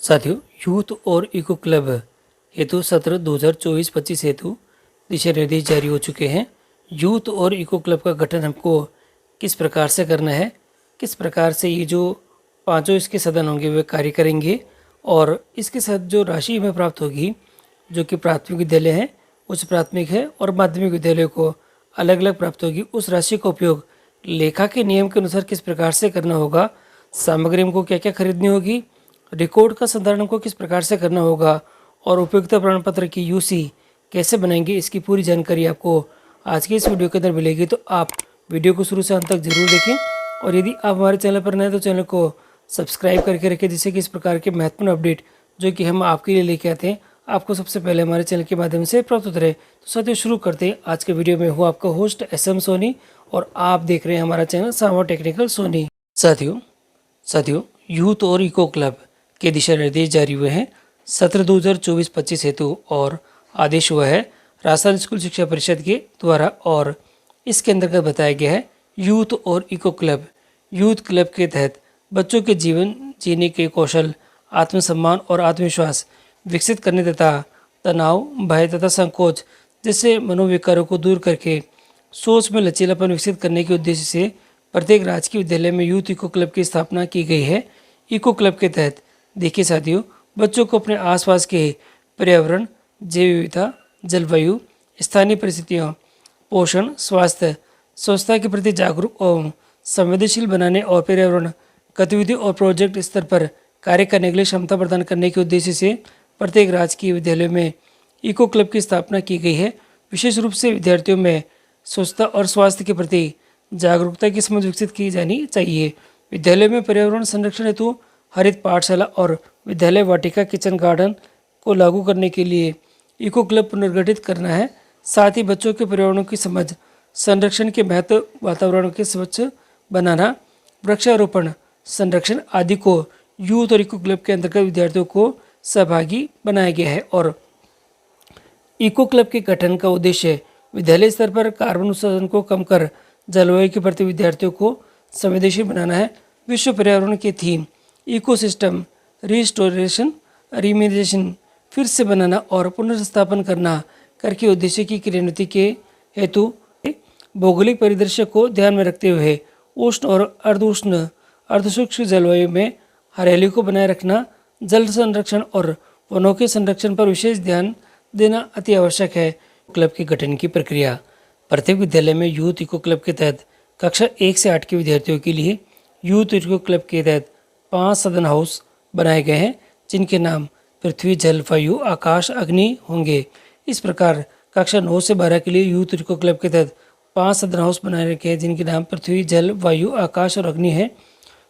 साथियों, यूथ और eco club हेतु सत्र 2024-25 हेतु दिशा निर्देश जारी हो चुके हैं। यूथ और इको क्लब का गठन हमको किस प्रकार से करना है, किस प्रकार से ये जो पांचों इसके सदन होंगे वे कार्य करेंगे और इसके साथ जो राशि हमें प्राप्त होगी, जो कि प्राथमिक विद्यालय है, उच्च प्राथमिक है और माध्यमिक विद्यालय को अलग अलग प्राप्त होगी, उस राशि का उपयोग लेखा के नियम के अनुसार किस प्रकार से करना होगा, सामग्री हमको क्या क्या खरीदनी होगी, रिकॉर्ड का संधारण हमको किस प्रकार से करना होगा और उपयोगिता प्रमाण पत्र की यूसी कैसे बनाएंगे, इसकी पूरी जानकारी आपको आज के इस वीडियो के अंदर मिलेगी। तो आप वीडियो को शुरू से अंत तक जरूर देखें और यदि आप हमारे चैनल पर नए तो चैनल को सब्सक्राइब करके रखें, जिससे कि इस प्रकार के महत्वपूर्ण अपडेट जो कि हम आपके लिए लेके आते हैं आपको सबसे पहले हमारे चैनल के माध्यम से प्राप्त होते रहे। तो साथियों, शुरू करते हैं आज के वीडियो में। हूँ आपका होस्ट SM सोनी और आप देख रहे हैं हमारा चैनल सामा टेक्निकल सोनी। साथियों, यूथ और इको क्लब के दिशा निर्देश जारी हुए हैं सत्र 2024-25 हेतु और आदेश हुआ है राजस्थान स्कूल शिक्षा परिषद के द्वारा और इसके अंतर्गत बताया गया है यूथ और इको क्लब। यूथ क्लब के तहत बच्चों के जीवन जीने के कौशल, आत्मसम्मान और आत्मविश्वास विकसित करने तथा तनाव, भय तथा संकोच जैसे मनोविकारों को दूर करके सोच में लचीलापन विकसित करने के उद्देश्य से प्रत्येक राजकीय विद्यालय में यूथ इको क्लब की स्थापना की गई है। इको क्लब के तहत देखिए साथियों, बच्चों को अपने आसपास के पर्यावरण, जैव विविधता, जलवायु, स्थानीय परिस्थितियों, पोषण, स्वास्थ्य, स्वच्छता के प्रति जागरूक और संवेदनशील बनाने और पर्यावरण गतिविधि और प्रोजेक्ट स्तर पर कार्य करने के लिए क्षमता प्रदान करने के उद्देश्य से प्रत्येक राजकीय विद्यालय में इको क्लब की स्थापना की गई है। विशेष रूप से विद्यार्थियों में स्वच्छता और स्वास्थ्य के प्रति जागरूकता की समझ विकसित की जानी चाहिए। विद्यालय में पर्यावरण संरक्षण हेतु हरित पाठशाला और विद्यालय वाटिका किचन गार्डन को लागू करने के लिए इको क्लब पुनर्गठित करना है। साथ ही बच्चों के पर्यावरण की समझ, संरक्षण के महत्व, वातावरण के स्वच्छ बनाना, वृक्षारोपण, संरक्षण आदि को यूथ और इको क्लब के अंतर्गत विद्यार्थियों को सहभागी बनाया गया है। और इको क्लब के गठन का उद्देश्य विद्यालय स्तर पर कार्बन उत्सर्जन को कम कर जलवायु के प्रति विद्यार्थियों को संवेदनशील बनाना है। विश्व पर्यावरण की थीम इकोसिस्टम रिस्टोरेशन, रिमेडिएशन, फिर से बनाना और पुनर्स्थापन करना करके उद्देश्य की क्रियान्विति के हेतु भौगोलिक परिदृश्य को ध्यान में रखते हुए उष्ण और अर्धउष्ण अर्धशुष्क जलवायु में हरियाली को बनाए रखना, जल संरक्षण और वनों के संरक्षण पर विशेष ध्यान देना अति आवश्यक है। क्लब के गठन की प्रक्रिया। प्रत्येक विद्यालय में यूथ इको क्लब के तहत कक्षा 1 से 8 के विद्यार्थियों के लिए यूथ इको क्लब के तहत 5 सदन हाउस बनाए गए हैं, जिनके नाम पृथ्वी, जल, वायु, आकाश, अग्नि होंगे। इस प्रकार कक्षा 9 से 12 के लिए यूथ इको क्लब के तहत 5 सदन हाउस बनाए रखे हैं, जिनके नाम पृथ्वी, जल, वायु, आकाश और अग्नि है।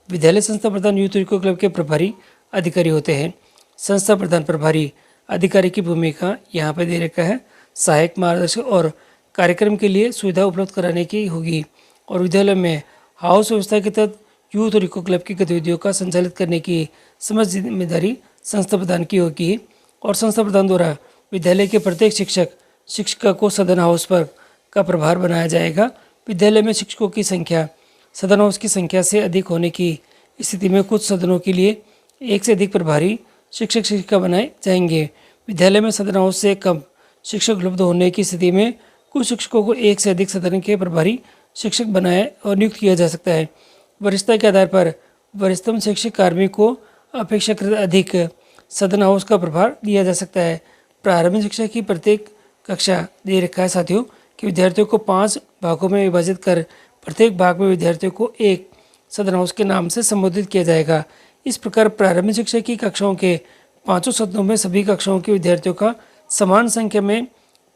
विद्यालय संस्था प्रधान यूथ इको क्लब के प्रभारी अधिकारी होते हैं। संस्था प्रधान प्रभारी अधिकारी की भूमिका यहाँ पर दे रखा है सहायक, मार्गदर्शक और कार्यक्रम के लिए सुविधा उपलब्ध कराने की होगी। और विद्यालय में हाउस व्यवस्था के तहत यूथ और इको क्लब की गतिविधियों का संचालित करने की समझ जिम्मेदारी संस्था प्रधान की होगी। और संस्था प्रधान द्वारा विद्यालय के प्रत्येक शिक्षिका को सदन हाउस पर का प्रभार बनाया जाएगा। विद्यालय में शिक्षकों की संख्या सदन हाउस की संख्या से अधिक होने की स्थिति में कुछ सदनों के लिए 1 से अधिक प्रभारी शिक्षक शिक्षिका बनाए जाएंगे। विद्यालय में सदन हाउस से कम शिक्षक उपलब्ध होने की स्थिति में कुछ शिक्षकों को 1 से अधिक सदन के प्रभारी शिक्षक बनाए और नियुक्त किया जा सकता है। वरिष्ठता के आधार पर वरिष्ठतम शैक्षिक कार्मिक को अपेक्षाकृत अधिक सदन हाउस का प्रभार दिया जा सकता है। प्रारंभिक शिक्षा की प्रत्येक कक्षा दे रखा है साथियों कि विद्यार्थियों को 5 भागों में विभाजित कर प्रत्येक भाग में विद्यार्थियों को एक सदन हाउस के नाम से संबोधित किया जाएगा। इस प्रकार प्रारंभिक शिक्षा की कक्षाओं के 5 सदनों में सभी कक्षाओं के विद्यार्थियों का समान संख्या में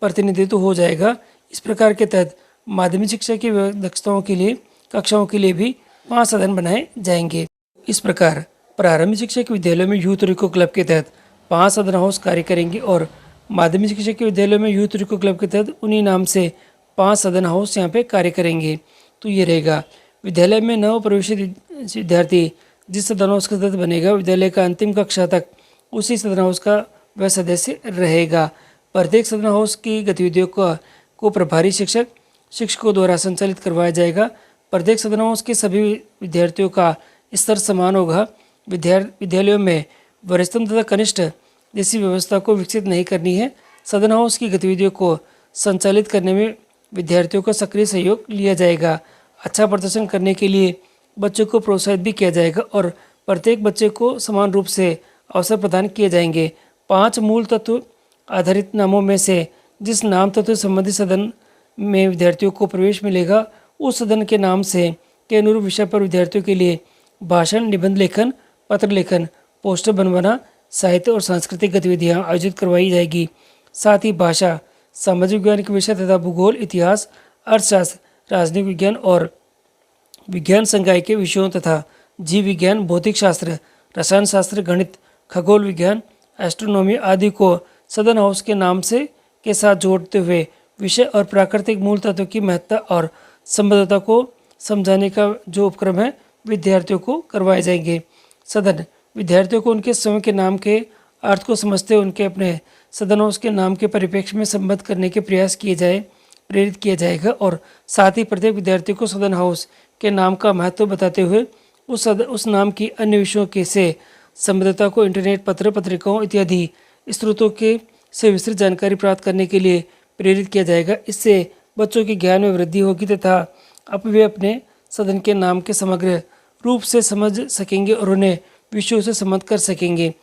प्रतिनिधित्व हो जाएगा। इस प्रकार के तहत माध्यमिक शिक्षा की दक्षताओं के लिए कक्षाओं के लिए भी 5 सदन बनाए जाएंगे। इस प्रकार प्रारंभिक शिक्षा के विद्यालयों में यूथ और इको क्लब के तहत 5 सदन हाउस कार्य करेंगे और माध्यमिक शिक्षा के विद्यालयों में यूथ और इको क्लब के तहत उन्हीं नाम से 5 सदन हाउस यहाँ पे कार्य करेंगे। तो ये रहेगा विद्यालय में नव प्रवेशित विद्यार्थी जिस सदन हाउस का सदस्य बनेगा, विद्यालय का अंतिम कक्षा तक उसी सदन हाउस का वह सदस्य रहेगा। प्रत्येक सदन हाउस की गतिविधियों को प्रभारी शिक्षकों द्वारा संचालित करवाया जाएगा। प्रत्येक सदन हाउस के सभी विद्यार्थियों का स्तर समान होगा। विद्यालयों में वरिष्ठतम तथा कनिष्ठ जैसी व्यवस्था को विकसित नहीं करनी है। सदन हाउस की गतिविधियों को संचालित करने में विद्यार्थियों का सक्रिय सहयोग लिया जाएगा। अच्छा प्रदर्शन करने के लिए बच्चों को प्रोत्साहित भी किया जाएगा और प्रत्येक बच्चे को समान रूप से अवसर प्रदान किए जाएंगे। 5 मूल तत्व आधारित नामों में से जिस नाम तत्व संबंधित सदन में विद्यार्थियों को प्रवेश मिलेगा, उस सदन के नाम से के अनुरूप विषय पर विद्यार्थियों के लिए भाषण, निबंध लेखन, पत्र लेखन, पोस्टर बनवाना, साहित्य और सांस्कृतिक गतिविधियां आयोजित करवाई जाएगी। साथ ही भाषा, सामाजिक विज्ञान के विषय तथा भूगोल, इतिहास, अर्थशास्त्र, राजनीतिक विज्ञान और विज्ञान संकाय के विषयों तथा जीव विज्ञान, भौतिक शास्त्र, रसायन शास्त्र, गणित, खगोल विज्ञान, एस्ट्रोनॉमी आदि को सदन हाउस के नाम से के साथ जोड़ते हुए विषय और प्राकृतिक मूल तत्व की महत्ता और संबद्धता को समझाने का जो उपक्रम है विद्यार्थियों को करवाए जाएंगे। सदन विद्यार्थियों को उनके स्वयं के नाम के अर्थ को समझते हुए उनके अपने सदन हाउस के नाम के परिप्रेक्ष्य में संबद्ध करने के प्रयास प्रेरित किया जाएगा और साथ ही प्रत्येक विद्यार्थी को सदन हाउस के नाम का महत्व बताते हुए उस नाम की अन्य विषयों के से संबद्धता को इंटरनेट, पत्र, पत्रिकाओं इत्यादि स्रोतों के से विस्तृत जानकारी प्राप्त करने के लिए प्रेरित किया जाएगा। इससे बच्चों के ज्ञान में वृद्धि होगी तथा अब वे अपने सदन के नाम के समग्र रूप से समझ सकेंगे और उन्हें विषयों से संबद्ध कर सकेंगे।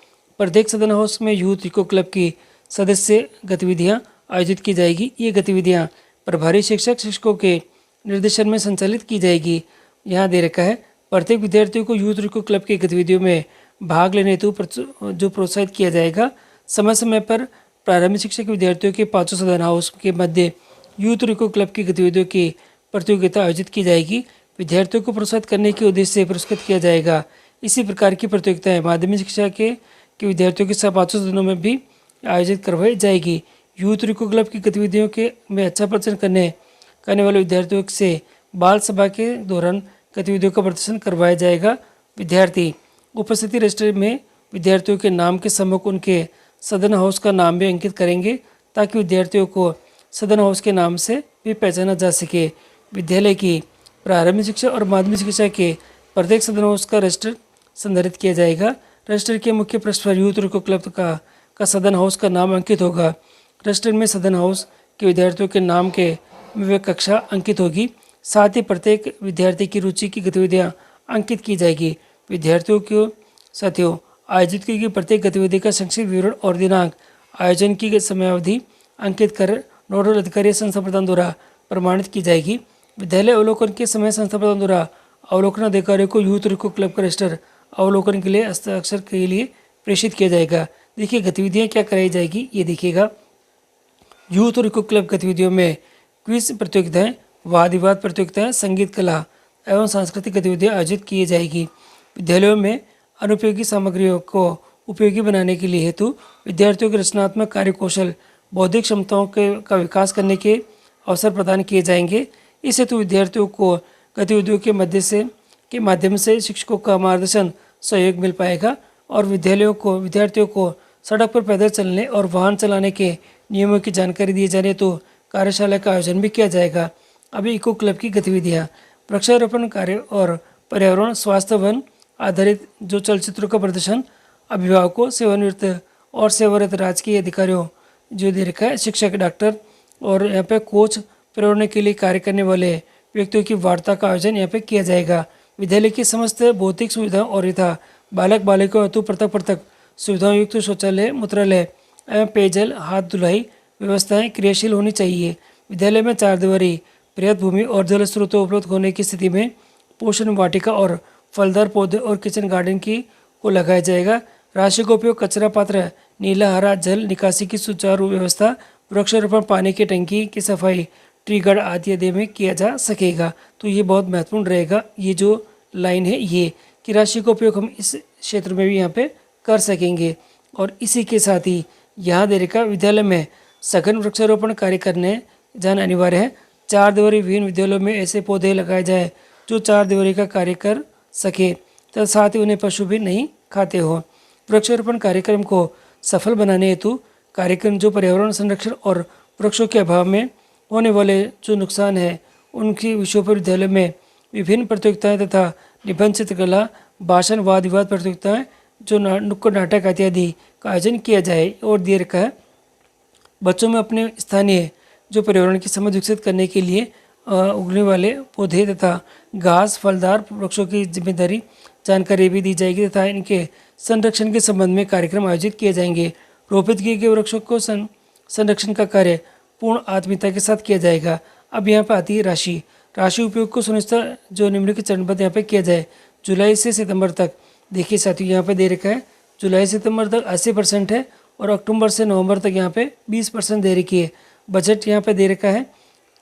प्रत्येक सदन हाउस में यूथ इको क्लब की सदस्य गतिविधियां आयोजित की जाएगी। ये गतिविधियां प्रभारी शिक्षकों के निर्देशन में संचालित की जाएगी। यहाँ दे रखा है प्रत्येक विद्यार्थियों को यूथ इको क्लब की गतिविधियों में भाग लेने हेतु जो प्रोत्साहित किया जाएगा। समय समय पर प्रारंभिक शिक्षा के विद्यार्थियों के 5 सदन हाउस के मध्य यूथ इको क्लब की गतिविधियों की प्रतियोगिता आयोजित की जाएगी। विद्यार्थियों को प्रोत्साहित करने के उद्देश्य से पुरस्कृत किया जाएगा। इसी प्रकार की प्रतियोगिताएं माध्यमिक शिक्षा के विद्यार्थियों के 5 सदनों में भी आयोजित करवाई जाएगी। यूथ इको क्लब की गतिविधियों के में अच्छा प्रदर्शन करने वाले विद्यार्थियों से बाल सभा के दौरान गतिविधियों का प्रदर्शन करवाया जाएगा। विद्यार्थी उपस्थिति रजिस्टर में विद्यार्थियों के नाम के सम्मुख उनके सदन हाउस का नाम भी अंकित करेंगे ताकि विद्यार्थियों को सदन हाउस के नाम से भी पहचाना जा सके। विद्यालय की प्रारंभिक शिक्षा और माध्यमिक शिक्षा के प्रत्येक सदन हाउस का रजिस्टर संधारित किया जाएगा। रजिस्टर के मुख्य पृष्ठ पर यूथ इको क्लब का सदन हाउस का नाम अंकित होगा। रजिस्टर में सदन हाउस के विद्यार्थियों के नाम के में कक्षा अंकित होगी। साथ ही प्रत्येक विद्यार्थी की रुचि की गतिविधियां अंकित की जाएगी। विद्यार्थियों को साथियों आयोजित की गई प्रत्येक गतिविधि का संक्षिप्त विवरण और दिनांक, आयोजन की समयावधि अंकित कर नोडल अधिकारी संस्था प्रधान द्वारा प्रमाणित की जाएगी। विद्यालय अवलोकन के समय संस्था प्रधान द्वारा अवलोकन अधिकारी को यूथ इको क्लब का रजिस्टर अवलोकन के लिए हस्ताक्षर के लिए प्रेषित किया जाएगा। देखिए गतिविधियां क्या कराई जाएगी, ये देखिएगा। यूथ और इको क्लब गतिविधियों में क्विज प्रतियोगिताएं, वाद विवाद प्रतियोगिताएं, संगीत, कला एवं सांस्कृतिक गतिविधियां आयोजित की जाएगी। विद्यालयों में अनुपयोगी सामग्रियों को उपयोगी बनाने के लिए हेतु विद्यार्थियों के रचनात्मक कार्यकौशल, बौद्धिक क्षमताओं का विकास करने के अवसर प्रदान किए जाएंगे। इस हेतु विद्यार्थियों को गतिविधियों के माध्यम से शिक्षकों का मार्गदर्शन सहयोग मिल पाएगा और विद्यार्थियों को सड़क पर पैदल चलने और वाहन चलाने के नियमों की जानकारी दी जाने हेतु कार्यशाला का आयोजन भी किया जाएगा। अभी इको क्लब की गतिविधियाँ वृक्षारोपण कार्य और पर्यावरण, स्वास्थ्य, वन आधारित जो चलचित्रों का प्रदर्शन, अभिभावकों, सेवानिवृत्त और सेवारत राजकीय अधिकारियों जो दे रखा है, शिक्षक, डॉक्टर और यहाँ पे कोच, प्रेरणा के लिए कार्य करने वाले व्यक्तियों की वार्ता का आयोजन यहाँ पे किया जाएगा। विद्यालय की समस्त भौतिक सुविधाओं और यथा बालक बालिकाओं हेतु पृथक सुविधाओं युक्त शौचालय, मूत्रालय एवं पेयजल, हाथ धुलाई व्यवस्थाएं क्रियाशील होनी चाहिए। विद्यालय में 4 दीवारी, पर्याप्त भूमि और जल स्रोतों उपलब्ध होने की स्थिति में पोषण वाटिका और फलदार पौधे और किचन गार्डन को लगाया जाएगा। राशि का उपयोग कचरा पात्र, नीला हरा जल निकासी की सुचारू व्यवस्था, वृक्षारोपण, पानी की टंकी की सफाई, ट्री गार्ड आदि में किया जा सकेगा। तो ये बहुत महत्वपूर्ण रहेगा। ये जो लाइन है ये कि राशि का उपयोग हम इस क्षेत्र में भी यहाँ पे कर सकेंगे। और इसी के साथ ही यहाँ दे रखा विद्यालय में सघन वृक्षारोपण कार्य करने जाना अनिवार्य है। 4 दीवारी विभिन्न विद्यालयों में ऐसे पौधे लगाए जाए जो 4 दीवारी का कार्य कर सके तथा साथ ही उन्हें पशु भी नहीं खाते हो। वृक्षारोपण कार्यक्रम को सफल बनाने हेतु कार्यक्रम जो पर्यावरण संरक्षण और वृक्षों के अभाव में होने वाले जो नुकसान है उनके विषयों पर विद्यालय में विभिन्न प्रतियोगिताएं तथा निबंध, चित्रकला, भाषण, वाद विवाद प्रतियोगिताएं जो नुक्कड़ नाटक इत्यादि का आयोजन किया जाए। और दे रखा है बच्चों में अपने स्थानीय जो पर्यावरण की समझ विकसित करने के लिए उगने वाले पौधे तथा घास फलदार वृक्षों की जिम्मेदारी जानकारी भी दी जाएगी तथा इनके संरक्षण के संबंध में कार्यक्रम आयोजित किए जाएंगे। रोपित किए गए वृक्षों को संरक्षण का कार्य पूर्ण आत्मीयता के साथ किया जाएगा। अब यहाँ पर आती है राशि। राशि उपयोग को सुनिश्चित जो निम्नलिखित चरणबद्ध यहाँ पे किया जाए। जुलाई से सितंबर तक देखिए साथियों यहाँ पे दे रखा है जुलाई से सितंबर तक 80% है और अक्टूबर से नवंबर तक यहाँ पे 20% दे रखी है। बजट यहाँ पे दे रखा है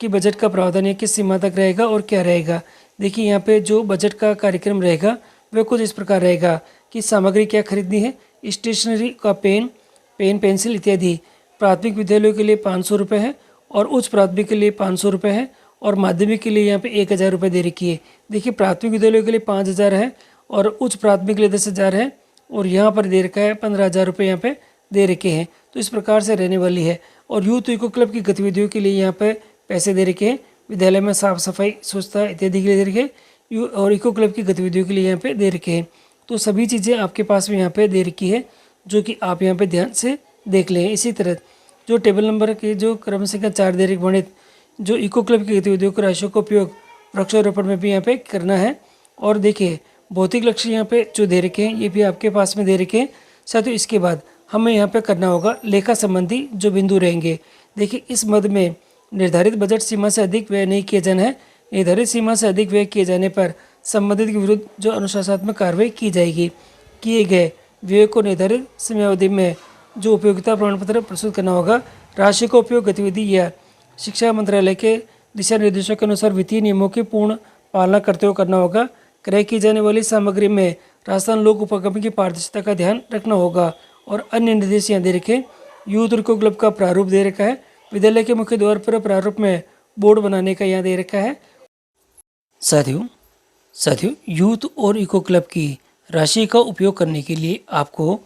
कि बजट का प्रावधान है किस सीमा तक रहेगा और क्या रहेगा। देखिए यहाँ पे जो बजट का कार्यक्रम रहेगा वह कुछ इस प्रकार रहेगा कि सामग्री क्या खरीदनी है। स्टेशनरी का पेन पेंसिल इत्यादि प्राथमिक विद्यालयों के लिए 500 रुपये है और उच्च प्राथमिक के लिए 500 रुपये है और माध्यमिक के लिए यहाँ पे 1000 रुपये दे रखी है। देखिए प्राथमिक विद्यालयों के लिए 5000 है और उच्च प्राथमिक के लिए 10,000 है और यहाँ पर दे रखा है 15,000 रुपये यहाँ पे दे रखे हैं। तो इस प्रकार से रहने वाली है। और यूथ इको क्लब की गतिविधियों के लिए यहाँ पे पैसे दे रखे हैं। विद्यालय में साफ सफाई स्वच्छता इत्यादि के लिए दे रखे और इको क्लब की गतिविधियों के लिए यहाँ पे दे रखे हैं। तो सभी चीज़ें आपके पास में यहाँ पे दे रखी है जो कि आप यहाँ पे ध्यान से देख लें। इसी तरह जो टेबल नंबर के जो क्रम संख्या 4 दे रखे वर्णित जो इको क्लब की गतिविधियों को राशियों का उपयोग वृक्षारोपण में भी यहाँ पे करना है। और देखिए भौतिक लक्ष्य यहाँ पे जो दे रखे हैं ये भी आपके पास में दे रखे हैं। साथ ही इसके बाद हमें यहाँ पे करना होगा लेखा संबंधी जो बिंदु रहेंगे। देखिए इस मद में निर्धारित बजट सीमा से अधिक व्यय नहीं किया जाना है। निर्धारित सीमा से अधिक व्यय किए जाने पर संबंधित के विरुद्ध जो अनुशासनात्मक कार्रवाई की जाएगी। किए गए व्यय को निर्धारित समयावधि में जो उपयोगिता प्रमाण पत्र प्रस्तुत करना होगा। राशि का उपयोग गतिविधि या शिक्षा मंत्रालय के दिशा निर्देशों के अनुसार वित्तीय नियमों की पूर्ण पालना करते हुए करना होगा। क्रय की जाने वाली सामग्री में राजस्थान लोक उपक्रम की पारदर्शिता का ध्यान रखना होगा। और अन्य निर्देश यहाँ दे रखे यूथ इको क्लब का प्रारूप दे रखा है। विद्यालय के मुख्य द्वार पर प्रारूप में बोर्ड बनाने का यहाँ दे रखा है। साथियों यूथ और इको क्लब की राशि का उपयोग करने के लिए आपको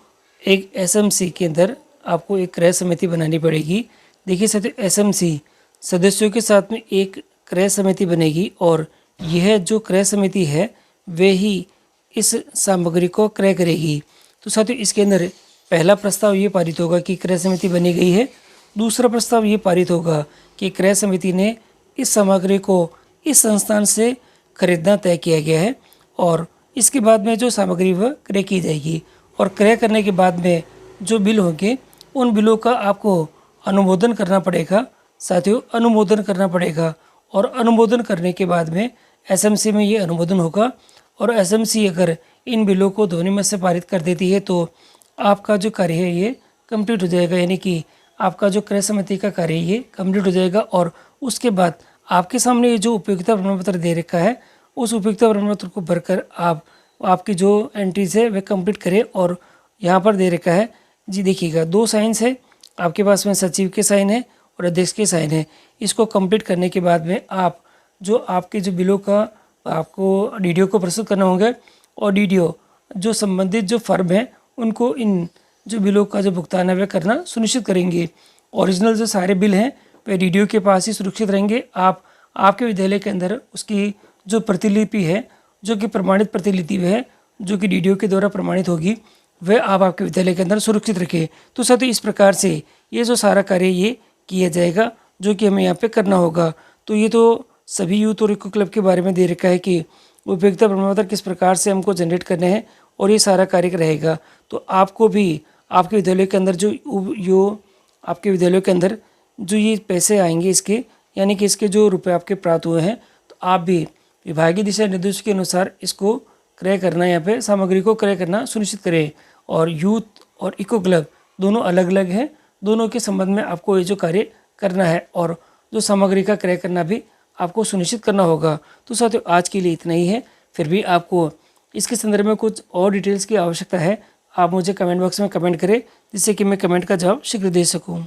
एक एसएमसी के अंदर आपको एक क्रय समिति बनानी पड़ेगी। देखिए साथियों एसएमसी सदस्यों के साथ में एक क्रय समिति बनेगी और यह जो क्रय समिति है वे ही इस सामग्री को क्रय करेगी। तो साथियों इसके अंदर पहला प्रस्ताव ये पारित होगा कि क्रय समिति बनी गई है। दूसरा प्रस्ताव ये पारित होगा कि क्रय समिति ने इस सामग्री को इस संस्थान से खरीदना तय किया गया है और इसके बाद में जो सामग्री वह क्रय की जाएगी। और क्रय करने के बाद में जो बिल होंगे उन बिलों का आपको अनुमोदन करना पड़ेगा। साथियों अनुमोदन करना पड़ेगा और अनुमोदन करने के बाद में एसएमसी में ये अनुमोदन होगा। और एसएमसी अगर इन बिलों को ध्वनिमत से पारित कर देती है तो आपका जो कार्य है ये कंप्लीट हो जाएगा। यानी कि आपका जो क्रय समिति का कार्य ये कंप्लीट हो जाएगा। और उसके बाद आपके सामने ये जो उपयोगिता प्रमाण पत्र दे रखा है उस उपयोगिता प्रमाण पत्र को भरकर आप आपकी जो एंट्रीज है वह कंप्लीट करें। और यहाँ पर दे रखा है जी देखिएगा 2 साइंस है आपके पास में, सचिव के साइन है और अध्यक्ष के साइन है। इसको कंप्लीट करने के बाद में आप जो आपके जो बिलों का आपको डीडीओ को प्रस्तुत करना होगा और डीडीओ जो संबंधित जो फर्म है उनको इन जो बिलों का जो भुगतान है वह करना सुनिश्चित करेंगे। ओरिजिनल जो सारे बिल हैं वह डीडीओ के पास ही सुरक्षित रहेंगे। आपके विद्यालय के अंदर उसकी जो प्रतिलिपि है जो कि प्रमाणित प्रतिलिपि है जो कि डीडीओ के द्वारा प्रमाणित होगी वह आप आपके विद्यालय के अंदर सुरक्षित रखें। तो साथियों इस प्रकार से ये जो सारा कार्य ये किया जाएगा जो कि हमें यहाँ पे करना होगा। तो ये तो सभी यूथ और इको क्लब के बारे में दे रखा है कि उपयोगिता प्रमाण पत्र किस प्रकार से हमको जनरेट करने हैं और ये सारा कार्य रहेगा। तो आपको भी आपके विद्यालय के अंदर जो आपके विद्यालय के अंदर जो ये पैसे आएंगे इसके यानी कि इसके जो रुपए आपके प्राप्त हुए हैं तो आप भी विभागीय दिशा निर्देश के अनुसार इसको क्रय करना यहाँ पे सामग्री को क्रय करना सुनिश्चित करें। और यूथ और इको क्लब दोनों अलग अलग हैं, दोनों के संबंध में आपको ये जो कार्य करना है और जो सामग्री का क्रय करना भी आपको सुनिश्चित करना होगा। तो साथियों आज के लिए इतना ही है। फिर भी आपको इसके संदर्भ में कुछ और डिटेल्स की आवश्यकता है आप मुझे कमेंट बॉक्स में कमेंट करें जिससे कि मैं कमेंट का जवाब शीघ्र दे सकूँ।